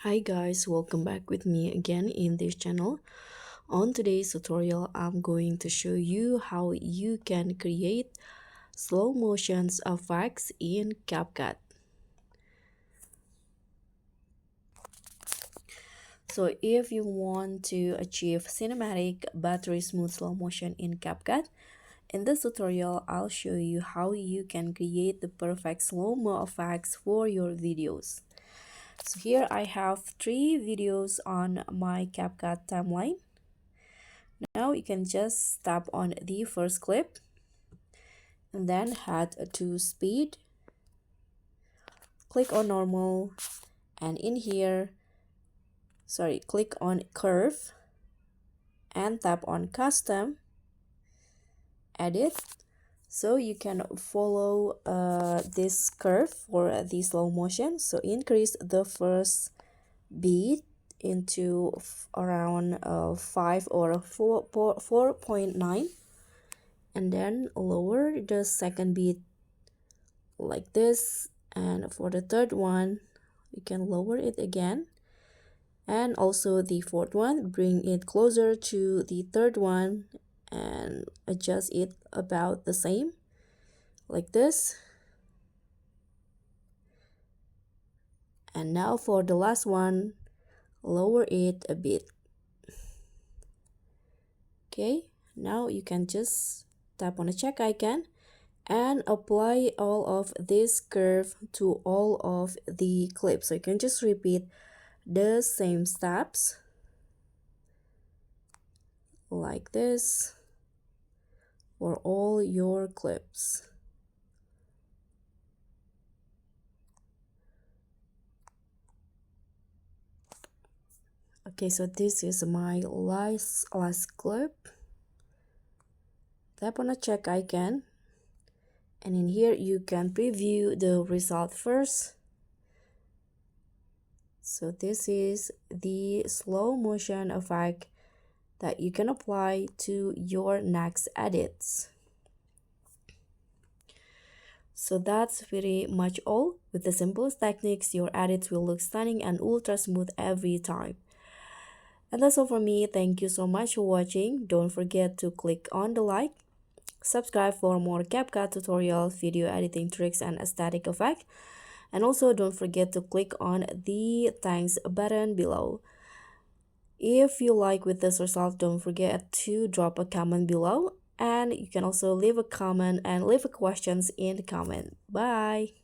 Hi guys, welcome back with me again in this channel. On today's tutorial, I'm going to show you how you can create slow motions effects in CapCut. So if you want to achieve cinematic buttery smooth slow motion in CapCut, in this tutorial, I'll show you how you can create the perfect slow-mo effects for your videos. So here I have 3 videos on my CapCut timeline. Now you can just tap on the first clip and then head to speed, click on normal, and in here, click on curve and tap on custom, edit. So you can follow this curve for the slow motion. So increase the first beat into around 5 or 4.9, and then lower the second beat like this, and for the third one you can lower it again, and also the fourth one, bring it closer to the third one and adjust it about the same like this. And now for the last one, lower it a bit. Okay, now you can just tap on the check icon and apply all of this curve to all of the clips. So you can just repeat the same steps like this for all your clips. Okay, so this is my last clip. Tap on the check icon, and in here you can preview the result first. So this is the slow motion effect that you can apply to your next edits. So that's pretty much all. With the simplest techniques, your edits will look stunning and ultra smooth every time. And that's all for me. Thank you so much for watching. Don't forget to click on the like, subscribe for more CapCut tutorials, video editing tricks, and aesthetic effect. And also don't forget to click on the thanks button below. If you like with this result, don't forget to drop a comment below, and you can also leave a comment and leave a questions in the comment. Bye.